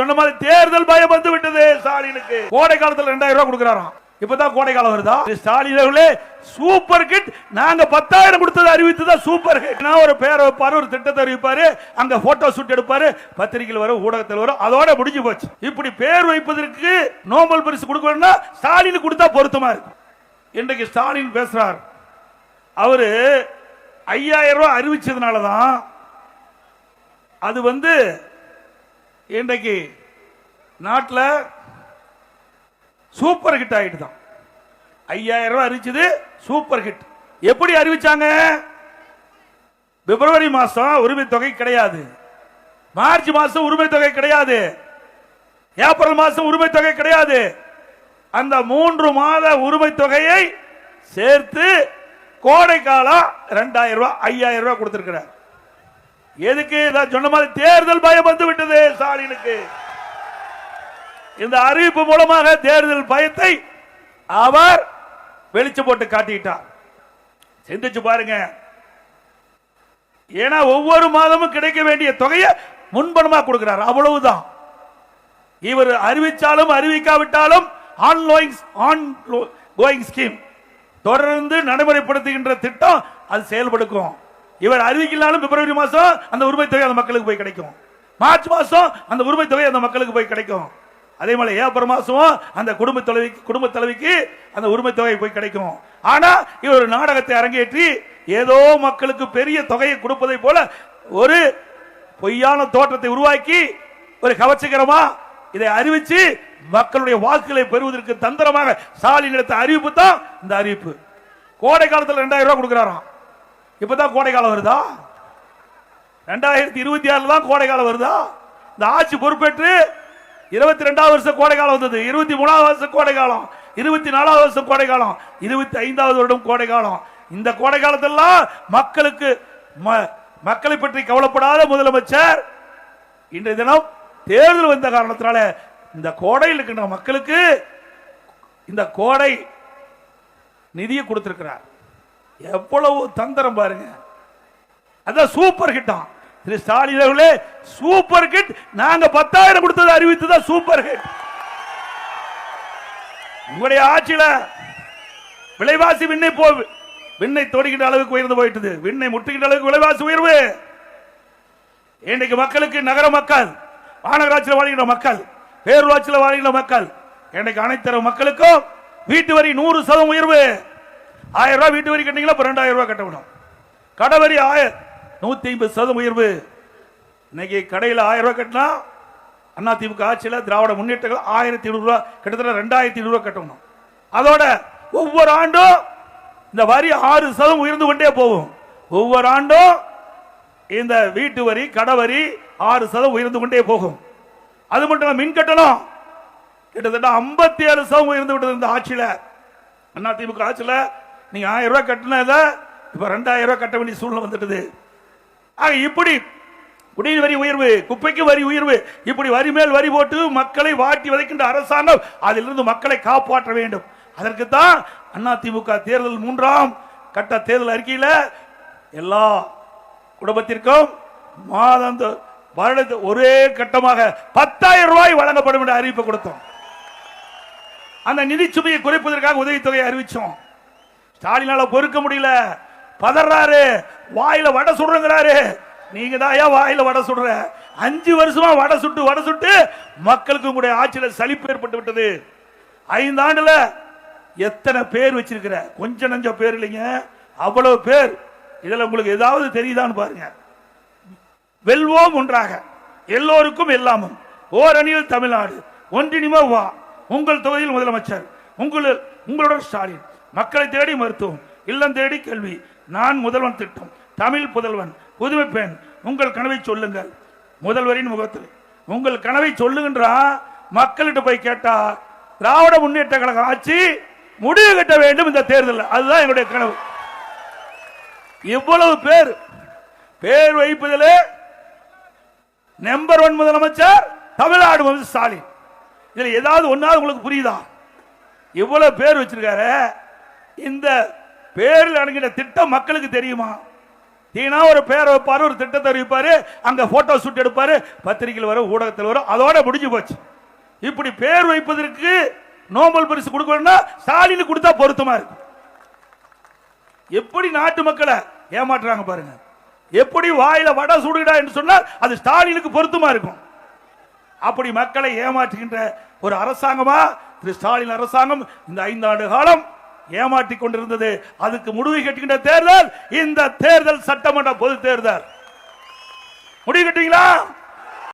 சொன்ன மாதிரி தேர்தல் பயம் வந்து விட்டது ஸ்டாலினுக்கு. கோடை காலத்துல 2000 ரூபாய் கொடுக்கிறாராம். இப்பதான் கோடை காலம் வருதா? ஸ்டாலின் சூப்பர் கிட், நாங்க 10,000 கொடுத்தது அறிவித்ததா சூப்பர் கிட். ஒரு பேர் வைப்பாரு, ஒரு திட்டத்தை அறிவிப்பாரு, அங்க போட்டோ ஷூட் எடுப்பாரு, பத்திரிகையில் வரும், ஊடகத்தில் வரும், அதோட முடிஞ்சு போச்சு. இப்படி பேர் வைப்பதற்கு நோபல் பரிசு கொடுக்கணும்னா ஸ்டாலின் கொடுத்தா பொருத்தமா இருக்கும். இன்றைக்கு ஸ்டாலின் பேசுறார். அவரு 5000 ரூபாய் அறிவிச்சதுனாலதான் அது இன்றைக்கு நாட்டில் சூப்பர் ஹிட் ஆயிட்டு தான். 5000 ரூபாய் அறிவிச்சது சூப்பர் ஹிட். எப்படி அறிவிச்சாங்க? பிப்ரவரி மாசம் உரிமை தொகை கிடையாது, மார்ச் மாசம் உரிமை தொகை கிடையாது, ஏப்ரல் மாசம் உரிமை தொகை கிடையாது. அந்த 3 மாத உரிமை தொகையை சேர்த்து கோடை காலம் 2000 ரூபாய் 5000 ரூபாய் கொடுத்திருக்கிறார். எதுக்கு? சொன்ன மாதிரி தேர்தல் பயம் வந்து விட்டது ஸ்டாலினுக்கு. இந்த அறிவிப்பு மூலமாக தேர்தல் பயத்தை அவர் வெளிச்ச போட்டு காட்டிட்டார். சிந்திச்சு பாருங்க. ஏன்னா ஒவ்வொரு மாதமும் கிடைக்க வேண்டிய தொகையை முன்பணமா கொடுக்கிறார், அவ்வளவுதான். இவர் அறிவிச்சாலும் அறிவிக்காவிட்டாலும் ஆன்கோயிங் ஸ்கீம், தொடர்ந்து நடைமுறைப்படுத்துகின்ற திட்டம் அது செயல்படுக்கும். இவர் அறிவிக்கலாலும் பிப்ரவரி மாசம் அந்த உரிமை தொகை அந்த மக்களுக்கு போய் கிடைக்கும், மார்ச் மாசம் அந்த உரிமை தொகை அந்த மக்களுக்கு போய் கிடைக்கும். அதே மாதிரி ஏப்ரல் மாசம் அந்த குடும்ப தலைவிக்கு அந்த உரிமை தொகை போய் கிடைக்கும். ஆனா இவர் நாடகத்தை அரங்கேற்றி ஏதோ மக்களுக்கு பெரிய தொகையை கொடுப்பதை போல ஒரு பொய்யான தோற்றத்தை உருவாக்கி ஒரு கவர்ச்சிகரமா இதை அறிவிச்சு மக்களுடைய வாக்குகளை பெறுவதற்கு தந்திரமாக ஸ்டாலின் எடுத்த அறிவிப்பு தான் இந்த அறிவிப்பு. கோடை காலத்தில் 2000 ரூபாய் கொடுக்கிறாராம். இப்பதான் கோடை காலம் வருதா? 2026 தான் கோடை காலம் வருதா? இந்த ஆட்சி பொறுப்பேற்று 22வது வருஷம் கோடை காலம் வந்தது, 23வது வருஷம் கோடை காலம், 24வது வருஷம் கோடை காலம், 25வது வருடம் கோடை காலம். இந்த கோடை காலத்தெல்லாம் மக்களை பற்றி கவலைப்படாத முதலமைச்சர் இன்றைய தினம் தேர்தல் வந்த காரணத்தினால இந்த கோடையில் இருக்கின்ற மக்களுக்கு இந்த கோடை நிதியை கொடுத்திருக்கிறார். எவ்வளவு தந்திரம் பாருங்க. அதான் சூப்பர் ஹிட்டாம். திரு ஸ்டாலின் அவர்களே, சூப்பர் ஹிட், நாங்க 10,000 கொடுத்தது அறிவித்ததா சூப்பர் ஹிட். உங்களுடைய ஆட்சியில விலைவாசி விண்ணை தொடுகின்ற அளவுக்கு உயர்ந்து போயிட்டது, விண்ணை முட்டுகின்ற அளவுக்கு விலைவாசி உயர்வு. இன்றைக்கு மக்களுக்கு, நகர மக்கள், மாநகராட்சியில் வாழ்கின்ற மக்கள், பேரூராட்சியில் வாழ்கின்ற மக்கள், இன்றைக்கு அனைத்து மக்களுக்கும் வீட்டு வரி 100% உயர்வு. 1000 ரூபாய் வீட்டு வரி கட்டினீங்களா, 2000 ரூபாய் கட்டணும். கடவரி 150% உயர்வு. இன்னைக்கு கடையில் 1000 ரூபாய் கட்டினா அதிமுக ஆட்சியில் திராவிட முன்னேற்ற 1700 ரூபாய், கிட்டத்தட்ட 2200 ரூபாய் கட்டணும். அதோட ஒவ்வொரு ஆண்டும் இந்த வரி 6% உயர்ந்து கொண்டே போகும். ஒவ்வொரு ஆண்டும் இந்த வீட்டு வரி, கடவரி 6% உயர்ந்து கொண்டே போகும். அது மட்டும் இல்ல, மின் கட்டணம் கிட்டத்தட்ட 57% உயர்ந்து விட்டது இந்த ஆட்சியில. அதிமுக ஆட்சியில நீங்க 1000 ரூபாய் கட்டினத இப்ப 2000 ரூபாய் கட்ட வேண்டிய சூழ்நிலை வந்துட்டது. இப்படி குடிநீர் வரி உயர்வு, குப்பைக்கு வரி உயர்வு, இப்படி வரி மேல் வரி போட்டு மக்களை வாட்டி வதைக்கின்ற அரசாங்கம் அதிலிருந்து மக்களை காப்பாற்ற வேண்டும். அதற்குத்தான் அதிமுக தேர்தல் 3ஆம் கட்ட தேர்தல் அறிக்கையில் எல்லா குடும்பத்திற்கும் மாதம் ஒரே கட்டமாக 10,000 ரூபாய் வழங்கப்படும் என்ற அறிவிப்பு கொடுத்தோம். அந்த நிதி சுமையை குறைப்பதற்காக உதவித்தொகை அறிவிச்சோம். ஸ்டாலினால பொறுக்க முடியல, பதறாரு, வாயில வடை சுடுறாரு. நீங்க தான் வாயில வடை சுடுற? 5 வருஷமா வடை சுட்டு மக்களுக்கு உங்களுடைய ஆட்சியில சலிப்பு ஏற்பட்டு விட்டது. 5 ஆண்டுல எத்தனை பேர் வச்சிருக்கிற? கொஞ்சம் நஞ்ச பேர் இல்லைங்க, அவ்வளவு பேர். இதுல உங்களுக்கு ஏதாவது தெரியுதான்னு பாருங்க. வெல்வோம் ஒன்றாக, எல்லோருக்கும் எல்லாமும், ஓரணியில் தமிழ்நாடு, ஒன்றினிமோ வா, உங்கள் தொகுதியில் முதலமைச்சர், உங்களுடன் ஸ்டாலின், மக்களை தேடி மருத்துவம், இல்லம் தேடி கல்வி, நான் முதல்வன் திட்டம், தமிழ் புதல்வன், புதுமை பெண், உங்கள் கனவை சொல்லுங்கள். முதல்வரின் முகத்தில் உங்கள் கனவை சொல்லுகின்றா. மக்கள்கிட்ட போய் கேட்டா திராவிட முன்னேற்ற கழக ஆட்சி முடிவு கட்ட வேண்டும் இந்த தேர்தல், அதுதான் எங்களுடைய கனவு. இவ்வளவு பேர் வைப்பதிலே நம்பர் 1 முதலமைச்சர் தமிழ்நாடு முதலமைச்சர் ஸ்டாலின். இதுல ஏதாவது ஒன்னாவது உங்களுக்கு புரியுதா? இவ்வளவு பேர் வச்சிருக்காரு. இந்த பேரில் அடங்கின திட்டம் மக்களுக்கு தெரியுமா? தீனா ஒரு பேரை வைப்பாரு, ஒரு திட்டத்தை அறிவிப்பாரு, அங்க போட்டோ ஷூட் எடுப்பாரு, பத்திரிகையில் வரும், ஊடகத்தில் வரும், அதோட முடிஞ்சு போச்சு. இப்படி பேர் வைப்பதற்கு நோபல் பரிசு கொடுக்கணும்னா ஸ்டாலின் கொடுத்தா பொருத்தமா இருக்கு. எப்படி நாட்டு மக்களை ஏமாற்றுறாங்க பாருங்க. எப்படி வாயில வடை சுடுடா என்று சொன்னால் அது ஸ்டாலினுக்கு பொருத்தமா இருக்கும். அப்படி மக்களை ஏமாற்றுகின்ற ஒரு அரசாங்கமா திரு ஸ்டாலின் அரசாங்கம் இந்த 5 ஆண்டு காலம் ஏமாற்றிக் கொண்டிருந்தது. அதுக்கு முடிவு கட்டுகின்ற தேர்தல் இந்த தேர்தல் சட்டமன்ற பொது தேர்தல். முடிவு கட்டுவீங்களா?